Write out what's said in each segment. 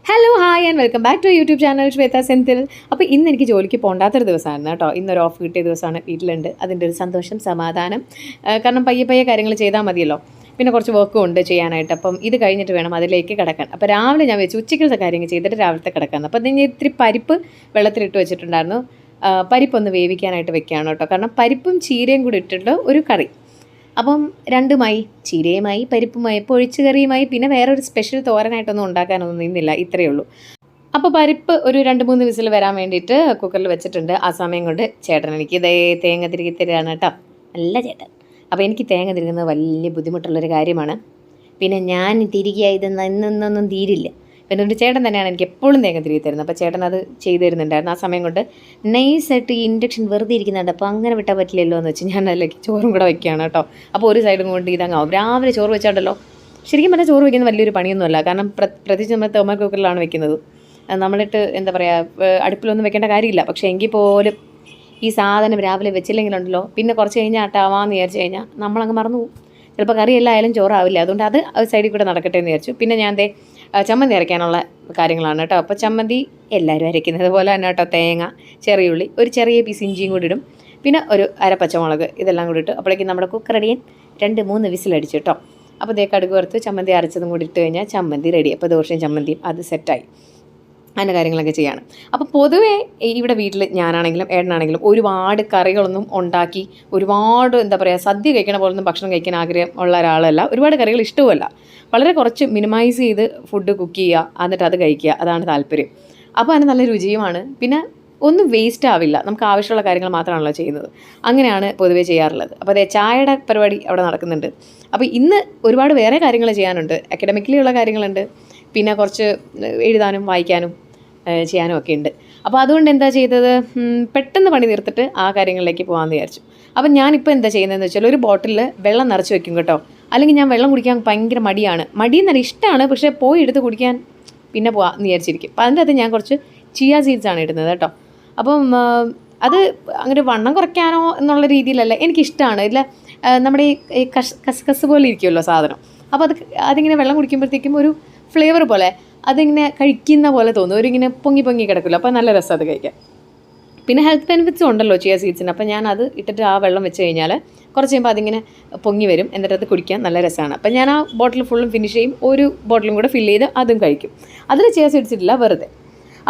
Hello hi and welcome back to YouTube channel Shweta Senthil. അപ്പോൾ ഇന്ന് എനിക്ക് ജോലിക്ക് പോകണ്ടാത്തൊരു ദിവസമായിരുന്നു കേട്ടോ. ഇന്നൊരു ഓഫ് കിട്ടിയ ദിവസമാണ്, വീട്ടിലുണ്ട്. അതിൻ്റെ ഒരു സന്തോഷം, സമാധാനം. കാരണം പയ്യെ പയ്യെ കാര്യങ്ങൾ ചെയ്താൽ മതിയല്ലോ. പിന്നെ കുറച്ച് വർക്കും ഉണ്ട് ചെയ്യാനായിട്ട്. അപ്പം ഇത് കഴിഞ്ഞിട്ട് വേണം അതിലേക്ക് കിടക്കാൻ. അപ്പോൾ രാവിലെ ഞാൻ വെച്ച് ഉച്ചയ്ക്കുള്ള കാര്യങ്ങൾ ചെയ്തിട്ട് രാവിലത്തെ കിടക്കാൻ. അപ്പോൾ ഞാൻ ഇത്തിരി പരിപ്പ് വെള്ളത്തിലിട്ട് വെച്ചിട്ടുണ്ടായിരുന്നു. പരിപ്പൊന്ന് വേവിക്കാനായിട്ട് വെക്കുകയാണ് കേട്ടോ. കാരണം പരിപ്പും ചീരയും കൂടി ഇട്ടിട്ട് ഒരു കറി. അപ്പം രണ്ടുമായി, ചീരയുമായി പരിപ്പുമായി പൊഴിച്ച് കറിയുമായി, പിന്നെ വേറൊരു സ്പെഷ്യൽ തോരനായിട്ടൊന്നും ഉണ്ടാക്കാനൊന്നും നിന്നില്ല. ഇത്രയേ ഉള്ളൂ. അപ്പോൾ പരിപ്പ് ഒരു 2-3 വിസിൽ വരാൻ വേണ്ടിയിട്ട് കുക്കറിൽ വെച്ചിട്ടുണ്ട്. ആ സമയം കൊണ്ട് ചേട്ടൻ എനിക്ക് ഇതേ തേങ്ങ തിരികെ തരികയാണ് കേട്ടോ. നല്ല ചേട്ടൻ. അപ്പോൾ എനിക്ക് തേങ്ങ തിരികുന്നത് വലിയ ബുദ്ധിമുട്ടുള്ളൊരു കാര്യമാണ്. പിന്നെ ഞാൻ തിരികെ ഇന്നൊന്നും തീരില്ല. പിന്നെ ഒരു ചേട്ടൻ തന്നെയാണ് എനിക്ക് എപ്പോഴും തേങ്ങ തിരികെ തരുന്നത്. അപ്പോൾ ചേട്ടൻ അത് ചെയ്തു തരുന്നുണ്ടായിരുന്നു. ആ സമയം കൊണ്ട് നൈസായിട്ട് ഈ ഇൻഡക്ഷൻ വെറുതെ ഇരിക്കുന്നുണ്ട്. അപ്പോൾ അങ്ങനെ വിട്ടാൽ പറ്റില്ലല്ലോ എന്ന് വെച്ച് ഞാൻ അതിലേക്ക് ചോറും കൂടെ വയ്ക്കുകയാണ് കേട്ടോ. അപ്പോൾ ഒരു സൈഡും കൊണ്ട് ഇതങ്ങാവും. രാവിലെ ചോറ് വെച്ചാണ്ടല്ലോ, ശരിക്കും പറഞ്ഞാൽ ചോറ് വയ്ക്കുന്നത് വലിയൊരു പണിയൊന്നുമല്ല. കാരണം പ്രത്യേകിച്ച് നമ്മൾ തെർമൽ കുക്കറിലാണ് വെക്കുന്നത്. നമ്മളിട്ട് എന്താ പറയുക, അടുപ്പിലൊന്നും വെക്കേണ്ട കാര്യമില്ല. പക്ഷേ എങ്കിൽ പോലും ഈ സാധനം രാവിലെ വെച്ചില്ലെങ്കിലുണ്ടല്ലോ, പിന്നെ കുറച്ച് കഴിഞ്ഞാൽ ആട്ടാവാമെന്ന് വിചാരിച്ചു കഴിഞ്ഞാൽ നമ്മളങ്ങ് മറന്നു പോകും. ചിലപ്പോൾ കറിയെല്ലാം ചോറാവില്ല. അതുകൊണ്ട് അത് സൈഡിൽ കൂടെ നടക്കട്ടെ എന്ന് വിചാരിച്ചു. പിന്നെ ഞാൻ ചമ്മന്തി അരയ്ക്കാനുള്ള കാര്യങ്ങളാണ് കേട്ടോ. അപ്പോൾ ചമ്മന്തി എല്ലാവരും അരയ്ക്കുന്നത് പോലെ തന്നെ കേട്ടോ. തേങ്ങ, ചെറിയുള്ളി, ഒരു ചെറിയ പീസ് ഇഞ്ചിയും കൂടി ഇടും, പിന്നെ ഒരു പച്ചമുളക്, ഇതെല്ലാം കൂടി ഇട്ട് അപ്പോഴേക്കും നമ്മുടെ കുക്കർ അടിയൻ 2-3 വിസിലടിച്ചു കേട്ടോ. അപ്പോൾ കടുക് വറുത്ത് ചമ്മന്തി അരച്ചതും കൂടി ഇട്ട് കഴിഞ്ഞാൽ ചമ്മന്തി റെഡി. അപ്പോൾ ദോശയും ചമ്മന്തിയും അത് സെറ്റായി. അതിൻ്റെ കാര്യങ്ങളൊക്കെ ചെയ്യാണ്. അപ്പോൾ പൊതുവേ ഇവിടെ വീട്ടിൽ ഞാനാണെങ്കിലും ഏട്ടനാണെങ്കിലും ഒരുപാട് കറികളൊന്നും ഉണ്ടാക്കി ഒരുപാട് എന്താ പറയുക, സദ്യ കഴിക്കണ പോലൊന്നും ഭക്ഷണം കഴിക്കാൻ ആഗ്രഹം ഉള്ള ഒരാളല്ല. ഒരുപാട് കറികൾ ഇഷ്ടവുമല്ല. വളരെ കുറച്ച് മിനിമൈസ് ചെയ്ത് ഫുഡ് കുക്ക് ചെയ്യുക, എന്നിട്ട് അത് കഴിക്കുക, അതാണ് താല്പര്യം. അപ്പോൾ അതിന് നല്ല രുചിയുമാണ്. പിന്നെ ഒന്നും വേസ്റ്റ് ആവില്ല. നമുക്ക് ആവശ്യമുള്ള കാര്യങ്ങൾ മാത്രമാണല്ലോ ചെയ്യുന്നത്. അങ്ങനെയാണ് പൊതുവേ ചെയ്യാറുള്ളത്. അപ്പോൾ ചായയുടെ പരിപാടി അവിടെ നടക്കുന്നുണ്ട്. അപ്പോൾ ഇന്ന് ഒരുപാട് വേറെ കാര്യങ്ങൾ ചെയ്യാനുണ്ട്. അക്കാഡമിക്കലി ഉള്ള കാര്യങ്ങളുണ്ട്, പിന്നെ കുറച്ച് എഴുതാനും വായിക്കാനും ചെയ്യാനും ഒക്കെ ഉണ്ട്. അപ്പോൾ അതുകൊണ്ട് എന്താ ചെയ്തത്, പെട്ടെന്ന് പണി തീർത്തിട്ട് ആ കാര്യങ്ങളിലേക്ക് പോകാമെന്ന് വിചാരിച്ചു. അപ്പം ഞാനിപ്പോൾ എന്താ ചെയ്യുന്നതെന്ന് വെച്ചാൽ ഒരു ബോട്ടിലിൽ വെള്ളം നിറച്ച് വെക്കും കേട്ടോ. അല്ലെങ്കിൽ ഞാൻ വെള്ളം കുടിക്കാൻ ഭയങ്കര മടിയെന്നല്ല, ഇഷ്ടമാണ്. പക്ഷേ പോയി എടുത്ത് കുടിക്കാൻ പിന്നെ പോകാമെന്ന് വിചാരിച്ചിരിക്കും. അപ്പോൾ അതിൻ്റെ അകത്ത് ഞാൻ കുറച്ച് ചിയ സീഡ്സാണ് ഇടുന്നത് കേട്ടോ. അപ്പം അത് അങ്ങനെ വണ്ണം കുറയ്ക്കാനോ എന്നുള്ള രീതിയിലല്ല, എനിക്കിഷ്ടമാണ്. ഇല്ല, നമ്മുടെ ഈ കസ്കസ് പോലെ ഇരിക്കുമല്ലോ സാധനം. അപ്പോൾ അതിങ്ങനെ വെള്ളം കുടിക്കുമ്പോഴത്തേക്കും ഒരു ഫ്ലേവർ പോലെ അതിങ്ങനെ കഴിക്കുന്ന പോലെ തോന്നും. ഒരിങ്ങനെ പൊങ്ങി കിടക്കില്ല. അപ്പോൾ നല്ല രസം അത് കഴിക്കാൻ. പിന്നെ ഹെൽത്ത് ബെനിഫിറ്റ്സും ഉണ്ടല്ലോ ചിയ സീഡ്സിന്. അപ്പോൾ ഞാൻ അത് ഇട്ടിട്ട് ആ വെള്ളം വെച്ച് കഴിഞ്ഞാൽ കുറച്ച് കഴിയുമ്പോൾ അതിങ്ങനെ പൊങ്ങി വരും. എന്നിട്ട് അത് കുടിക്കാൻ നല്ല രസമാണ്. അപ്പോൾ ഞാൻ ആ ബോട്ടിൽ ഫുള്ളും ഫിനിഷ് ചെയ്യും. ഒരു ബോട്ടിലും കൂടെ ഫില്ല് ചെയ്ത് അതും കഴിക്കും. അതിൽ ചിയ സീഡ്സ് ഇട്ടില്ല, വെറുതെ.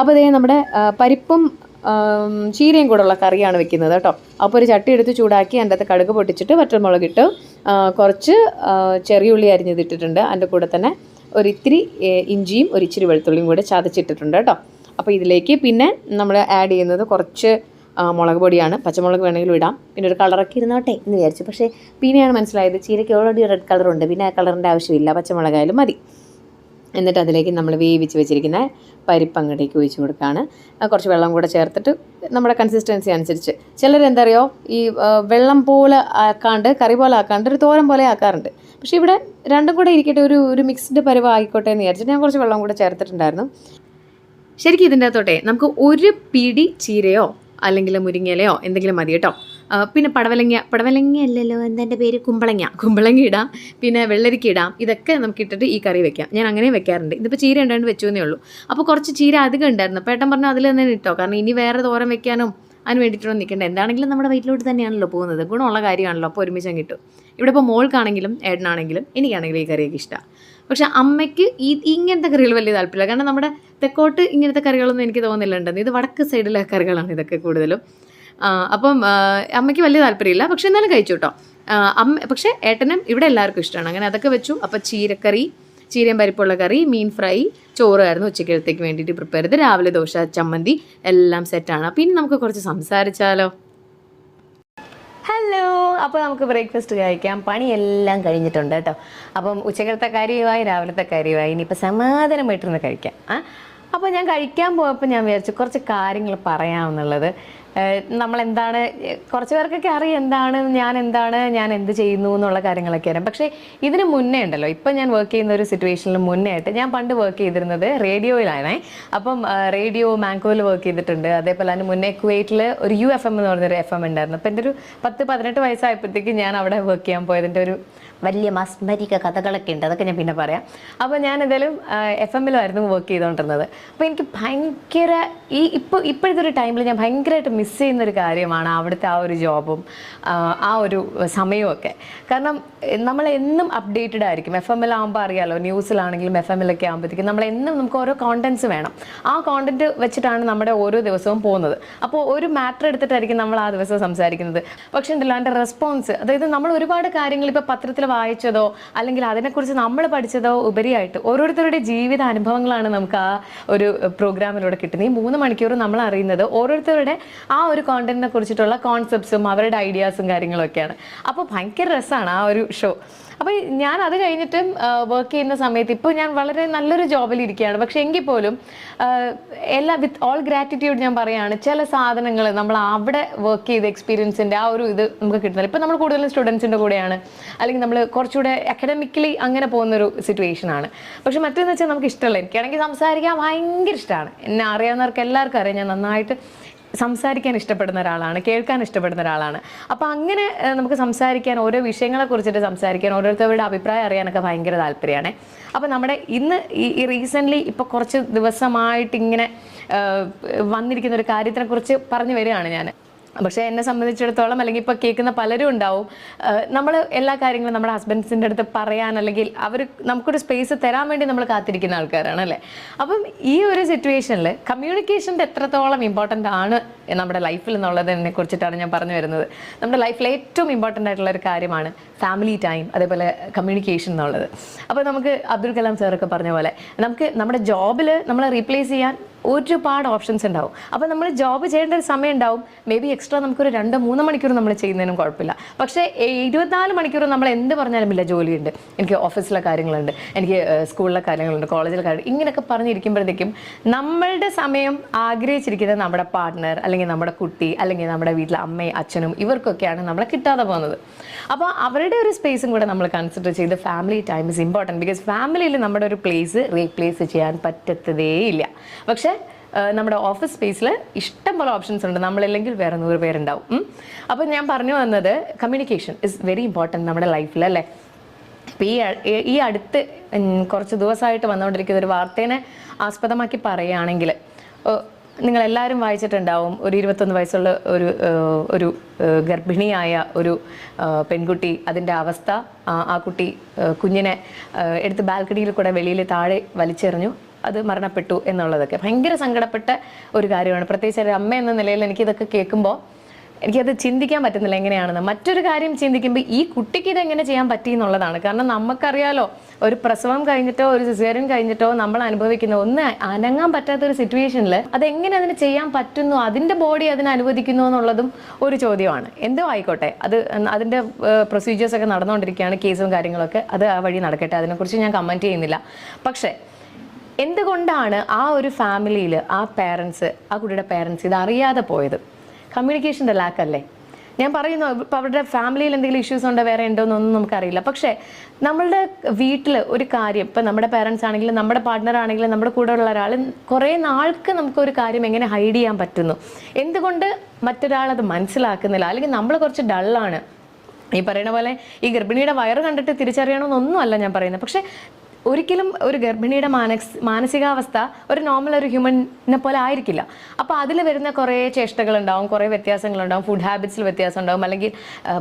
അപ്പോൾ നമ്മുടെ പരിപ്പും ചീരയും കൂടെ ഉള്ള കറിയാണ് വെക്കുന്നത് കേട്ടോ. അപ്പോൾ ഒരു ചട്ടി എടുത്ത് ചൂടാക്കി അതിൻ്റെ അകത്ത് കടുക് പൊട്ടിച്ചിട്ട് വറ്റൽമുളകിട്ട് കുറച്ച് ചെറിയുള്ളി അരിഞ്ഞതിട്ടിട്ടുണ്ട്. അതിൻ്റെ കൂടെ തന്നെ ഒരിത്തിരി ഇഞ്ചിയും ഒരിച്ചിരി വെളുത്തുള്ളിയും കൂടെ ചതച്ചിട്ടിട്ടുണ്ട് കേട്ടോ. അപ്പോൾ ഇതിലേക്ക് പിന്നെ നമ്മൾ ആഡ് ചെയ്യുന്നത് കുറച്ച് മുളക് പൊടിയാണ്. പച്ചമുളക് വേണമെങ്കിലും ഇടാം. പിന്നെ ഒരു കളറൊക്കെ ഇരുന്നോട്ടെ എന്ന് വിചാരിച്ചു. പക്ഷേ പിന്നെയാണ് മനസ്സിലായത് ചീരയ്ക്ക് ഓൾറെഡി റെഡ് കളറുണ്ട്, പിന്നെ ആ കളറിൻ്റെ ആവശ്യമില്ല, പച്ചമുളകായാലും മതി. എന്നിട്ട് അതിലേക്ക് നമ്മൾ വേവിച്ച് വെച്ചിരിക്കുന്ന പരിപ്പ് അങ്ങോട്ടേക്ക് ഒഴിച്ച് കൊടുക്കുകയാണ്. കുറച്ച് വെള്ളം കൂടെ ചേർത്തിട്ട് നമ്മുടെ കൺസിസ്റ്റൻസി അനുസരിച്ച്. ചിലരെന്താ അറിയോ, ഈ വെള്ളം പോലെ ആക്കാണ്ട് കറി പോലെ ആക്കാണ്ട് ഒരു തോരൻ പോലെ ആക്കാറുണ്ട്. പക്ഷേ ഇവിടെ രണ്ടും കൂടെ ഇരിക്കട്ടെ, ഒരു മിക്സ്ഡ് പരുവം ആയിക്കോട്ടെ എന്ന് വിചാരിച്ചിട്ട് ഞാൻ കുറച്ച് വെള്ളം കൂടെ ചേർത്തിട്ടുണ്ടായിരുന്നു. ശരിക്കും ഇതിൻ്റെ അകത്തോട്ടെ നമുക്ക് ഒരു പിടി ചീരയോ അല്ലെങ്കിൽ മുരിങ്ങയിലയോ എന്തെങ്കിലും മതി കേട്ടോ. പിന്നെ പടവലങ്ങ അല്ലല്ലോ, എന്താ പേര്, കുമ്പളങ്ങ ഇടാം. പിന്നെ വെള്ളരിക്ക ഇടാം. ഇതൊക്കെ നമുക്ക് ഇട്ടിട്ട് ഈ കറി വെക്കാം. ഞാൻ അങ്ങനെ വെക്കാറുണ്ട്. ഇതിപ്പോൾ ചീര ഉണ്ടായിട്ട് വെച്ചു എന്നേ ഉള്ളൂ. അപ്പോൾ കുറച്ച് ചീര അധികം ഉണ്ടായിരുന്നു. അപ്പോൾ ഏട്ടൻ പറഞ്ഞു അതിൽ തന്നെ ഇട്ടോ, കാരണം ഇനി വേറെ തോരൻ വെക്കാനും അതിന് വേണ്ടിയിട്ടൊന്നും നിൽക്കേണ്ട. എന്താണെങ്കിലും നമ്മുടെ വയറ്റിലോട്ട് തന്നെയാണല്ലോ പോകുന്നത്. ഗുണമുള്ള കാര്യമാണല്ലോ. അപ്പോൾ ഒരുമിച്ച് കിട്ടും. ഇവിടെ ഇപ്പോൾ മോൾക്കാണെങ്കിലും ഏട്ടനാണെങ്കിലും എനിക്കാണെങ്കിലും ഈ കറിയൊക്കെ ഇഷ്ടമാണ്. പക്ഷേ അമ്മയ്ക്ക് ഇങ്ങനത്തെ കറികൾ വലിയ താല്പര്യമില്ല. കാരണം നമ്മുടെ തെക്കോട്ട് ഇങ്ങനത്തെ കറികളൊന്നും എനിക്ക് തോന്നുന്നില്ല ഉണ്ടെന്ന്. ഇത് വടക്ക് സൈഡിലെ കറികളാണ് ഇതൊക്കെ കൂടുതലും. അപ്പം അമ്മയ്ക്ക് വലിയ താല്പര്യമില്ല. പക്ഷേ എന്നാലും കഴിച്ചു കേട്ടോ. പക്ഷേ ഏട്ടനും ഇവിടെ എല്ലാവർക്കും ഇഷ്ടമാണ്. അങ്ങനെ അതൊക്കെ വെച്ചു. അപ്പോൾ ചീരയും പരിപ്പുള്ള കറി, മീൻ ഫ്രൈ, ചോറായിരുന്നു ഉച്ചക്കലത്തേക്ക് വേണ്ടിയിട്ട് പ്രിപ്പയർ ചെയ്ത്. രാവിലെ ദോശ, ചമ്മന്തി എല്ലാം സെറ്റാണ്. അപ്പോൾ ഇനി നമുക്ക് കുറച്ച് സംസാരിച്ചാലോ. ഹലോ, അപ്പോൾ നമുക്ക് ബ്രേക്ക്ഫാസ്റ്റ് കഴിക്കാം. പണിയെല്ലാം കഴിഞ്ഞിട്ടുണ്ട് കേട്ടോ. അപ്പം ഉച്ചക്കലത്തെ കാര്യമായി, രാവിലത്തെ കാര്യമായി, ഇനിയിപ്പോൾ സമാധാനമായിട്ടിരുന്ന് കഴിക്കാം. അപ്പോൾ ഞാൻ കഴിക്കാൻ പോയപ്പോൾ ഞാൻ വിചാരിച്ചു കുറച്ച് കാര്യങ്ങൾ പറയാമെന്നുള്ളത്. നമ്മളെന്താണ്, കുറച്ച് പേർക്കൊക്കെ അറിയാം ഞാൻ എന്ത് ചെയ്യുന്നു എന്നുള്ള കാര്യങ്ങളൊക്കെ അറിയാം. പക്ഷേ ഇതിന് മുന്നേ ഉണ്ടല്ലോ, ഇപ്പം ഞാൻ വർക്ക് ചെയ്യുന്ന ഒരു സിറ്റുവേഷനിൽ മുന്നേ ആയിട്ട് ഞാൻ പണ്ട് വർക്ക് ചെയ്തിരുന്നത് റേഡിയോയിലാണേ. അപ്പം റേഡിയോ മാങ്കോയിൽ വർക്ക് ചെയ്തിട്ടുണ്ട്. അതേപോലെ തന്നെ മുന്നേ കുവൈറ്റിൽ ഒരു UFM എന്ന് പറഞ്ഞൊരു FM ഉണ്ടായിരുന്നു. അപ്പോൾ എൻ്റെ ഒരു 10-18 വയസ്സായപ്പോഴത്തേക്ക് ഞാൻ അവിടെ വർക്ക് ചെയ്യാൻ പോയതിൻ്റെ ഒരു വലിയ മാസ്മരിക കഥകളൊക്കെ ഉണ്ട്, അതൊക്കെ ഞാൻ പിന്നെ പറയാം. അപ്പോൾ ഞാൻ എന്തായാലും FM-ലായിരുന്നു വർക്ക് ചെയ്തുകൊണ്ടിരുന്നത്. അപ്പോൾ എനിക്ക് ഭയങ്കര ഇപ്പോഴത്തെ ഒരു ടൈമിൽ ഞാൻ ഭയങ്കരമായിട്ട് മിസ് ചെയ്യുന്നൊരു കാര്യമാണ് അവിടുത്തെ ആ ഒരു ജോബും ആ ഒരു സമയവും ഒക്കെ. കാരണം നമ്മളെന്നും അപ്ഡേറ്റഡ് ആയിരിക്കും. FM-ലാകുമ്പോൾ അറിയാമല്ലോ, ന്യൂസിലാണെങ്കിലും FM-ലൊക്കെ ആകുമ്പോഴത്തേക്കും നമ്മളെന്നും നമുക്ക് ഓരോ കോണ്ടൻറ്റ്സ് വേണം. ആ കോണ്ടൻറ്റ് വെച്ചിട്ടാണ് നമ്മുടെ ഓരോ ദിവസവും പോകുന്നത്. അപ്പോൾ ഒരു മാറ്റർ എടുത്തിട്ടായിരിക്കും നമ്മൾ ആ ദിവസം സംസാരിക്കുന്നത്. പക്ഷേ ഉണ്ടല്ലോ അതിൻ്റെ റെസ്പോൺസ്, അതായത് നമ്മൾ ഒരുപാട് കാര്യങ്ങൾ ഇപ്പോൾ പത്രത്തിൽ വായിച്ചതോ അല്ലെങ്കിൽ അതിനെക്കുറിച്ച് നമ്മൾ പഠിച്ചതോ ഉപരിയായിട്ട് ഓരോരുത്തരുടെ ജീവിത അനുഭവങ്ങളാണ് നമുക്ക് ആ ഒരു പ്രോഗ്രാമിലൂടെ കിട്ടുന്നത്. ഈ 3 മണിക്കൂർ നമ്മൾ അറിയുന്നത് ഓരോരുത്തരുടെ ആ ഒരു കോണ്ടന്റിനെ കുറിച്ചിട്ടുള്ള കോൺസെപ്റ്റ്സും അവരുടെ ഐഡിയാസും കാര്യങ്ങളും ഒക്കെയാണ്. അപ്പോൾ ഭയങ്കര രസമാണ് ആ ഒരു ഷോ. അപ്പോൾ ഞാൻ അത് കഴിഞ്ഞിട്ടും വർക്ക് ചെയ്യുന്ന സമയത്ത് ഇപ്പോൾ ഞാൻ വളരെ നല്ലൊരു ജോബിൽ ഇരിക്കുകയാണ്. പക്ഷെ എങ്കിൽ പോലും വിത്ത് ഓൾ ഗ്രാറ്റിറ്റ്യൂഡ് ഞാൻ പറയുകയാണ്, ചില സാധനങ്ങൾ നമ്മൾ അവിടെ വർക്ക് ചെയ്ത എക്സ്പീരിയൻസിൻ്റെ ആ ഒരു ഇത് നമുക്ക് കിട്ടുന്നില്ല. ഇപ്പോൾ നമ്മൾ കൂടുതലും സ്റ്റുഡൻസിൻ്റെ കൂടെയാണ്, അല്ലെങ്കിൽ നമ്മൾ കുറച്ചുകൂടെ അക്കാഡമിക്കലി അങ്ങനെ പോകുന്നൊരു സിറ്റുവേഷനാണ്. പക്ഷെ മറ്റൊന്ന് വെച്ചാൽ നമുക്ക് ഇഷ്ടമല്ല. എനിക്കാണെങ്കിൽ സംസാരിക്കാൻ ഭയങ്കര ഇഷ്ടമാണ്. എന്നെ അറിയാവുന്നവർക്ക് എല്ലാവർക്കും അറിയാം, ഞാൻ നന്നായിട്ട് സംസാരിക്കാൻ ഇഷ്ടപ്പെടുന്ന ഒരാളാണ്, കേൾക്കാൻ ഇഷ്ടപ്പെടുന്ന ഒരാളാണ്. അപ്പോൾ അങ്ങനെ നമുക്ക് സംസാരിക്കാൻ, ഓരോ വിഷയങ്ങളെ കുറിച്ചിട്ട് സംസാരിക്കാൻ, ഓരോരുത്തരുടെ അഭിപ്രായം അറിയാനൊക്കെ ഭയങ്കര താല്പര്യമാണ്. അപ്പോൾ നമ്മുടെ ഇന്ന് ഈ റീസെൻ്റ്ലി ഇപ്പോൾ കുറച്ച് ദിവസമായിട്ട് ഇങ്ങനെ വന്നിരിക്കുന്ന ഒരു കാര്യത്തിനെക്കുറിച്ച് പറഞ്ഞു വരികയാണ് ഞാൻ. പക്ഷേ എന്നെ സംബന്ധിച്ചിടത്തോളം, അല്ലെങ്കിൽ ഇപ്പോൾ കേൾക്കുന്ന പലരും ഉണ്ടാവും, നമ്മൾ എല്ലാ കാര്യങ്ങളും നമ്മുടെ ഹസ്ബൻഡ്സിൻ്റെ അടുത്ത് പറയാൻ, അല്ലെങ്കിൽ അവർ നമുക്കൊരു സ്പേസ് തരാൻ വേണ്ടി നമ്മൾ കാത്തിരിക്കുന്ന ആൾക്കാരാണ് അല്ലേ. അപ്പം ഈ ഒരു സിറ്റുവേഷനിൽ കമ്മ്യൂണിക്കേഷൻ്റെ എത്രത്തോളം ഇമ്പോർട്ടൻ്റ് ആണ് നമ്മുടെ ലൈഫിൽ എന്നുള്ളതിനെ കുറിച്ചിട്ടാണ് ഞാൻ പറഞ്ഞു വരുന്നത്. നമ്മുടെ ലൈഫിൽ ഏറ്റവും ഇമ്പോർട്ടൻ്റ് ആയിട്ടുള്ള ഒരു കാര്യമാണ് ഫാമിലി ടൈം, അതേപോലെ കമ്മ്യൂണിക്കേഷൻ എന്നുള്ളത്. അപ്പോൾ നമുക്ക് അബ്ദുൽ കലാം സാറൊക്കെ പറഞ്ഞ പോലെ നമുക്ക് നമ്മുടെ ജോബിൽ നമ്മളെ റീപ്ലേസ് ചെയ്യാൻ ഒരുപാട് ഓപ്ഷൻസ് ഉണ്ടാവും. അപ്പോൾ നമ്മൾ ജോബ് ചെയ്യേണ്ട ഒരു സമയം ഉണ്ടാവും. മേ ബി എക്സ്ട്രാ നമുക്കൊരു 2-3 മണിക്കൂർ നമ്മൾ ചെയ്യുന്നതിനും കുഴപ്പമില്ല. പക്ഷേ 24 മണിക്കൂർ നമ്മൾ എന്ത് പറഞ്ഞാലും ഇല്ല, ജോലിയുണ്ട്, എനിക്ക് ഓഫീസിലെ കാര്യങ്ങളുണ്ട്, എനിക്ക് സ്കൂളിലെ കാര്യങ്ങളുണ്ട്, കോളേജിലെ കാര്യം, ഇങ്ങനെയൊക്കെ പറഞ്ഞിരിക്കുമ്പോഴത്തേക്കും നമ്മളുടെ സമയം ആഗ്രഹിച്ചിരിക്കുന്നത് നമ്മുടെ പാർട്ട്ണർ, അല്ലെങ്കിൽ നമ്മുടെ കുട്ടി, അല്ലെങ്കിൽ നമ്മുടെ വീട്ടിലെ അമ്മയും അച്ഛനും, ഇവർക്കൊക്കെയാണ് നമ്മളെ കിട്ടാതെ പോകുന്നത്. അപ്പോൾ അവരുടെ ഒരു സ്പേസും കൂടെ നമ്മൾ കൺസിഡർ ചെയ്ത് family time is important. Because ഫാമിലിയിൽ നമ്മുടെ ഒരു പ്ലേസ് റീപ്ലേസ് ചെയ്യാൻ പറ്റത്തതേ ഇല്ല. പക്ഷേ നമ്മുടെ ഓഫീസ് സ്പേസിൽ ഇഷ്ടം പോലെ ഓപ്ഷൻസ് ഉണ്ട്, നമ്മളില്ലെങ്കിൽ വേറെ 100 പേരുണ്ടാവും. അപ്പോൾ ഞാൻ പറഞ്ഞു വന്നത് കമ്മ്യൂണിക്കേഷൻ ഇസ് വെരി ഇമ്പോർട്ടൻറ്റ് നമ്മുടെ ലൈഫിൽ അല്ലേ. ഇപ്പോൾ ഈ അടുത്ത് കുറച്ച് ദിവസമായിട്ട് വന്നുകൊണ്ടിരിക്കുന്ന ഒരു വാർത്തേനെ ആസ്പദമാക്കി പറയുകയാണെങ്കിൽ, നിങ്ങളെല്ലാവരും വായിച്ചിട്ടുണ്ടാവും, ഒരു 21 വയസ്സുള്ള ഒരു ഗർഭിണിയായ ഒരു പെൺകുട്ടി, അതിൻ്റെ അവസ്ഥ, ആ കുട്ടി കുഞ്ഞിനെ എടുത്ത് ബാൽക്കണിയിൽ കൂടെ വെളിയിൽ താഴെ വലിച്ചെറിഞ്ഞു, അത് മരണപ്പെട്ടു എന്നുള്ളതൊക്കെ ഭയങ്കര സങ്കടപ്പെട്ട ഒരു കാര്യമാണ്. പ്രത്യേകിച്ച് ഒരു അമ്മ എന്ന നിലയിൽ എനിക്കിതൊക്കെ കേൾക്കുമ്പോൾ എനിക്കത് ചിന്തിക്കാൻ പറ്റുന്നില്ല എങ്ങനെയാണെന്ന്. മറ്റൊരു കാര്യം ചിന്തിക്കുമ്പോൾ ഈ കുട്ടിക്ക് ഇതെങ്ങനെ ചെയ്യാൻ പറ്റി എന്നുള്ളതാണ്. കാരണം നമുക്കറിയാലോ, ഒരു പ്രസവം കഴിഞ്ഞിട്ടോ ഒരു സിസേറിയൻ കഴിഞ്ഞിട്ടോ നമ്മൾ അനുഭവിക്കുന്ന ഒന്ന് അനങ്ങാൻ പറ്റാത്തൊരു സിറ്റുവേഷനിൽ അതെങ്ങനെ അതിന് ചെയ്യാൻ പറ്റുന്നു, അതിൻ്റെ ബോഡി അതിനെ അനുവദിക്കുന്നു എന്നുള്ളതും ഒരു ചോദ്യമാണ്. എന്തോ ആയിക്കോട്ടെ, അതിൻ്റെ പ്രൊസീജിയേഴ്സൊക്കെ നടന്നുകൊണ്ടിരിക്കുകയാണ്, കേസും കാര്യങ്ങളൊക്കെ, അത് ആ വഴി നടക്കട്ടെ, അതിനെക്കുറിച്ച് ഞാൻ കമൻറ്റ് ചെയ്യുന്നില്ല. പക്ഷേ എന്തുകൊണ്ടാണ് ആ ഒരു ഫാമിലിയിൽ ആ പേരൻസ്, ആ കുട്ടിയുടെ പേരൻസ് ഇത് അറിയാതെ പോയത്? കമ്മ്യൂണിക്കേഷൻ്റെ ലാക്ക് അല്ലേ. ഞാൻ പറയുന്നു, ഇപ്പോൾ അവരുടെ ഫാമിലിയിൽ എന്തെങ്കിലും ഇഷ്യൂസ് ഉണ്ടോ വേറെ ഉണ്ടോ എന്നൊന്നും നമുക്കറിയില്ല. പക്ഷേ നമ്മളുടെ വീട്ടിൽ ഒരു കാര്യം, ഇപ്പം നമ്മുടെ പേരൻസ് ആണെങ്കിലും നമ്മുടെ പാർട്ട്ണർ ആണെങ്കിലും നമ്മുടെ കൂടെ ഉള്ള ഒരാൾ കുറേ നാൾക്ക് നമുക്കൊരു കാര്യം എങ്ങനെ ഹൈഡ് ചെയ്യാൻ പറ്റുന്നു? എന്തുകൊണ്ട് മറ്റൊരാളത് മനസ്സിലാക്കുന്നില്ല? അല്ലെങ്കിൽ നമ്മൾ കുറച്ച് ഡള്ളാണ്. ഈ പറയുന്ന പോലെ ഈ ഗർഭിണിയുടെ വയറ് കണ്ടിട്ട് തിരിച്ചറിയണമെന്നൊന്നും അല്ല ഞാൻ പറയുന്നത്. പക്ഷേ ഒരിക്കലും ഒരു ഗർഭിണിയുടെ മാനസികാവസ്ഥ ഒരു നോർമൽ ഒരു ഹ്യൂമനെ പോലെ ആയിരിക്കില്ല. അപ്പോൾ അതിൽ വരുന്ന കുറേ ചേഷ്ടകളുണ്ടാവും, കുറേ വ്യത്യാസങ്ങളുണ്ടാവും, ഫുഡ് ഹാബിറ്റ്സിൽ വ്യത്യാസം ഉണ്ടാവും, അല്ലെങ്കിൽ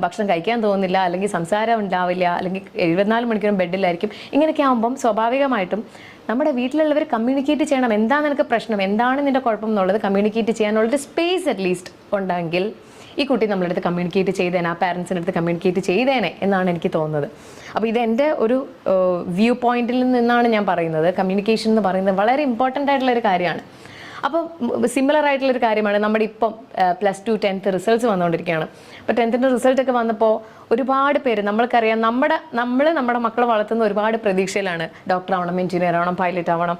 ഭക്ഷണം കഴിക്കാൻ തോന്നില്ല, അല്ലെങ്കിൽ സംസാരം ഉണ്ടാവില്ല, അല്ലെങ്കിൽ 74 മണിക്കൂറും ബെഡിലായിരിക്കും. ഇങ്ങനെയൊക്കെ ആകുമ്പം സ്വാഭാവികമായിട്ടും നമ്മുടെ വീട്ടിലുള്ളവർ കമ്മ്യൂണിക്കേറ്റ് ചെയ്യണം. എന്താണ് നിനക്ക് പ്രശ്നം, എന്താണ് നിൻ്റെ കുഴപ്പം എന്നുള്ളത് കമ്മ്യൂണിക്കേറ്റ് ചെയ്യാനുള്ളൊരു സ്പേസ് അറ്റ്ലീസ്റ്റ് ഉണ്ടെങ്കിൽ ഈ കുട്ടി നമ്മളടുത്ത് കമ്മ്യൂണിക്കേറ്റ് ചെയ്തേനെ, ആ പാരൻസിൻ്റെ അടുത്ത് കമ്മ്യൂണിക്കേറ്റ് ചെയ്തേനെ എന്നാണ് എനിക്ക് തോന്നുന്നത്. അപ്പോൾ ഇതെൻ്റെ ഒരു വ്യൂ പോയിന്റിൽ നിന്നാണ് ഞാൻ പറയുന്നത്. കമ്മ്യൂണിക്കേഷൻ എന്ന് പറയുന്നത് വളരെ ഇമ്പോർട്ടൻ്റ് ആയിട്ടുള്ളൊരു കാര്യമാണ്. അപ്പം സിമിലർ ആയിട്ടുള്ളൊരു കാര്യമാണ് നമ്മുടെ ഇപ്പം +2 10th റിസൾട്ട്സ് വന്നുകൊണ്ടിരിക്കുകയാണ്. അപ്പോൾ 10th റിസൾട്ടൊക്കെ വന്നപ്പോൾ ഒരുപാട് പേര്, നമ്മൾക്കറിയാം, നമ്മുടെ മക്കളെ വളർത്തുന്ന ഒരുപാട് പ്രതീക്ഷയിലാണ്. ഡോക്ടർ ആവണം, എഞ്ചിനീയർ ആവണം, പൈലറ്റ് ആവണം,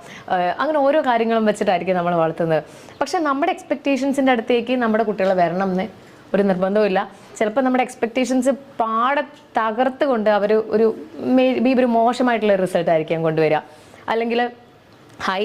അങ്ങനെ ഓരോ കാര്യങ്ങളും വെച്ചിട്ടായിരിക്കും നമ്മൾ വളർത്തുന്നത്. പക്ഷേ നമ്മുടെ എക്സ്പെക്റ്റേഷൻസിൻ്റെ അടുത്തേക്ക് നമ്മുടെ കുട്ടികൾ വരണം എന്ന് ഒരു നിർബന്ധവുമില്ല. ചിലപ്പോൾ നമ്മുടെ എക്സ്പെക്റ്റേഷൻസ് പാടെ തകർത്ത് കൊണ്ട് അവർ ഒരു മോശമായിട്ടുള്ള റിസൾട്ട് ആയിരിക്കാം കൊണ്ടുവരിക. അല്ലെങ്കിൽ ഹൈ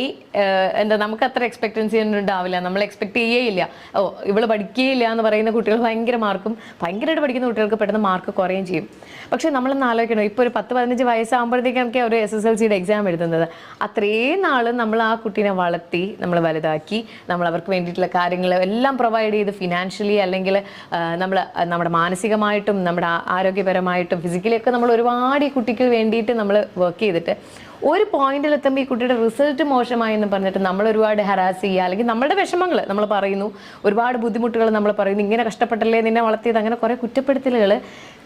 എന്താ നമുക്ക് അത്ര എക്സ്പെക്ടൻസി ഒന്നും ഉണ്ടാവില്ല, നമ്മൾ എക്സ്പെക്ട് ചെയ്യേയില്ല. ഓ ഇവള് പഠിക്കുകയില്ല എന്ന് പറയുന്ന കുട്ടികൾ ഭയങ്കരമായിട്ട് പഠിക്കുന്ന കുട്ടികൾക്ക് പെട്ടെന്ന് മാർക്ക് കുറയുകയും ചെയ്യും. പക്ഷെ നമ്മളൊന്ന് ആലോചിക്കണം, ഇപ്പോൾ ഒരു 10-15 വയസ്സാകുമ്പോഴത്തേക്കൊക്കെ ഒരു SSLCയുടെ എക്സാം എഴുതുന്നത്. അത്രയും നാൾ നമ്മൾ ആ കുട്ടീനെ വളർത്തി, നമ്മൾ വലുതാക്കി, നമ്മൾ അവർക്ക് വേണ്ടിയിട്ടുള്ള കാര്യങ്ങൾ എല്ലാം പ്രൊവൈഡ് ചെയ്ത് ഫിനാൻഷ്യലി അല്ലെങ്കിൽ നമ്മുടെ മാനസികമായിട്ടും നമ്മുടെ ആരോഗ്യപരമായിട്ടും ഫിസിക്കലിയൊക്കെ നമ്മൾ ഒരുപാട് ഈ കുട്ടിക്ക് വേണ്ടിയിട്ട് നമ്മൾ വർക്ക് ചെയ്തിട്ട് ഒരു പോയിന്റിൽ എത്തുമ്പോൾ ഈ കുട്ടിയുടെ റിസൾട്ട് മോശമായി എന്ന് പറഞ്ഞിട്ട് നമ്മൾ ഒരുപാട് ഹരാസ് ചെയ്യുക, അല്ലെങ്കിൽ നമ്മുടെ വിഷമങ്ങൾ നമ്മൾ പറയുന്നു, ഒരുപാട് ബുദ്ധിമുട്ടുകൾ നമ്മൾ പറയുന്നു, ഇങ്ങനെ കഷ്ടപ്പെട്ടല്ലേ നിന്നെ വളർത്തിയത്, അങ്ങനെ കുറേ കുറ്റപ്പെടുത്തലുകൾ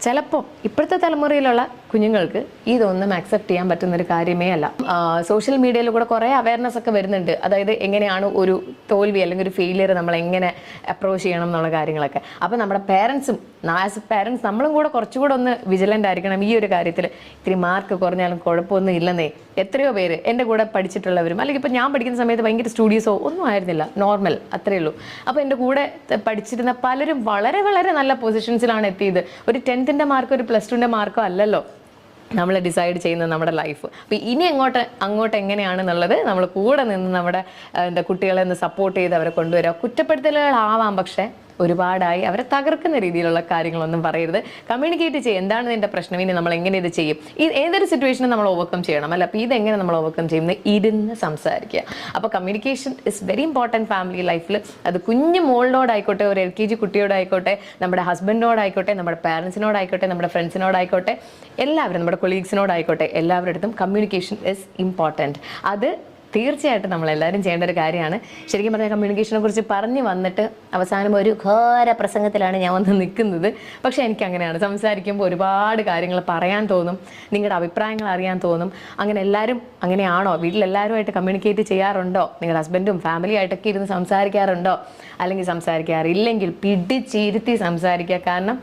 ചിലപ്പോൾ ഇപ്പോഴത്തെ തലമുറയിലുള്ള കുഞ്ഞുങ്ങൾക്ക് ഇതൊന്നും അക്സെപ്റ്റ് ചെയ്യാൻ പറ്റുന്നൊരു കാര്യമേ അല്ല. സോഷ്യൽ മീഡിയയിൽ കൂടെ കുറേ അവയർനെസ് ഒക്കെ വരുന്നുണ്ട്, അതായത് എങ്ങനെയാണ് ഒരു തോൽവി അല്ലെങ്കിൽ ഒരു ഫെയിലിയർ നമ്മൾ എങ്ങനെ അപ്രോച്ച് ചെയ്യണം എന്നുള്ള കാര്യങ്ങളൊക്കെ. അപ്പോൾ നമ്മുടെ പേരൻസും ആസ് എ പേരൻസ് നമ്മളും കൂടെ കുറച്ചുകൂടെ ഒന്ന് വിജിലൻ്റ് ആയിരിക്കണം ഈ ഒരു കാര്യത്തിൽ. ഇത്തിരി മാർക്ക് കുറഞ്ഞാലും കുഴപ്പമൊന്നും ഇല്ലെന്നേ എത്രയോ പേര് എൻ്റെ കൂടെ പഠിച്ചിട്ടുള്ളവരും, അല്ലെങ്കിൽ ഇപ്പോൾ ഞാൻ പഠിക്കുന്ന സമയത്ത് ഭയങ്കര സ്റ്റുഡീസോ ഒന്നും ആയിരുന്നില്ല, നോർമൽ അത്രയേ ഉള്ളൂ. അപ്പോൾ എൻ്റെ കൂടെ പഠിച്ചിരുന്ന പലരും വളരെ വളരെ നല്ല പൊസിഷൻസിലാണ് എത്തിയത്. ഒരു 10th മാർക്കോ ഒരു +2 മാർക്കോ അല്ലല്ലോ നമ്മൾ ഡിസൈഡ് ചെയ്യുന്നത് നമ്മുടെ ലൈഫ്. അപ്പോൾ ഇനി അങ്ങോട്ട് എങ്ങനെയാണെന്നുള്ളത് നമ്മൾ കൂടെ നിന്ന് നമ്മുടെ കുട്ടികളെ ഒന്ന് സപ്പോർട്ട് ചെയ്ത് അവരെ കൊണ്ടുവരിക. കുറ്റപ്പെടുത്തലുകളാവാം, പക്ഷേ ഒരുപാടായി അവരെ തകർക്കുന്ന രീതിയിലുള്ള കാര്യങ്ങളൊന്നും പറയരുത്. കമ്മ്യൂണിക്കേറ്റ് ചെയ്യുക, എന്താണ് നിൻ്റെ പ്രശ്നം, ഇനി നമ്മൾ എങ്ങനെ ഇത് ചെയ്യും, ഏതൊരു സിറ്റുവേഷനും നമ്മൾ ഓവർകം ചെയ്യണം അല്ല. അപ്പോൾ ഇതെങ്ങനെ നമ്മൾ ഓവർകം ചെയ്യുന്നത്, ഇരുന്ന് സംസാരിക്കുക. അപ്പോൾ communication is very important family ലൈഫിൽ. അത് കുഞ്ഞു മോളിനോടായിക്കോട്ടെ, ഒരു LKG കുട്ടിയോടായിക്കോട്ടെ, നമ്മുടെ ഹസ്ബൻഡിനോടായിക്കോട്ടെ, നമ്മുടെ പാരൻസിനോടായിക്കോട്ടെ, നമ്മുടെ ഫ്രണ്ട്സിനോടായിക്കോട്ടെ, എല്ലാവരും നമ്മുടെ കൊളീഗ്സിനോടായിക്കോട്ടെ, എല്ലാവരുടെ അടുത്തും കമ്മ്യൂണിക്കേഷൻ ഇസ് ഇമ്പോർട്ടൻറ്റ്. അത് തീർച്ചയായിട്ടും നമ്മളെല്ലാവരും ചെയ്യേണ്ട ഒരു കാര്യമാണ്. ശരിക്കും പറഞ്ഞാൽ കമ്മ്യൂണിക്കേഷനെ കുറിച്ച് പറഞ്ഞു വന്നിട്ട് അവസാനം ഒരു ഘോര പ്രസംഗത്തിലാണ് ഞാൻ വന്ന് നിൽക്കുന്നത്. പക്ഷേ എനിക്ക് അങ്ങനെയാണ്, സംസാരിക്കുമ്പോൾ ഒരുപാട് കാര്യങ്ങൾ പറയാൻ തോന്നും, നിങ്ങളുടെ അഭിപ്രായങ്ങൾ അറിയാൻ തോന്നും. അങ്ങനെ എല്ലാവരും അങ്ങനെയാണോ? വീട്ടിലെല്ലാവരുമായിട്ട് കമ്മ്യൂണിക്കേറ്റ് ചെയ്യാറുണ്ടോ? നിങ്ങളുടെ ഹസ്ബൻഡും ഫാമിലിയായിട്ടൊക്കെ ഇരുന്ന് സംസാരിക്കാറുണ്ടോ? അല്ലെങ്കിൽ സംസാരിക്കാറില്ലെങ്കിൽ പിടിച്ചിരുത്തി സംസാരിക്കുക. കാരണം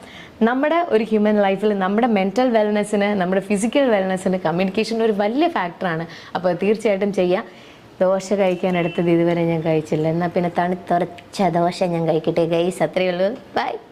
നമ്മുടെ ഒരു ഹ്യൂമൻ ലൈഫിൽ നമ്മുടെ മെൻ്റൽ വെൽനെസ്സിന്, നമ്മുടെ ഫിസിക്കൽ വെൽനെസ്സിന് കമ്മ്യൂണിക്കേഷൻ ഒരു വലിയ ഫാക്ടറാണ്. അപ്പോൾ തീർച്ചയായിട്ടും ചെയ്യുക. ദോശ കഴിക്കാൻ എടുത്തത് ഇതുവരെ ഞാൻ കഴിച്ചില്ല, എന്നാൽ പിന്നെ തണുത്തുറച്ച ദോശ ഞാൻ കഴിക്കട്ടെ ഗൈസ്. അത്രയേ ഉള്ളൂ. ബൈ.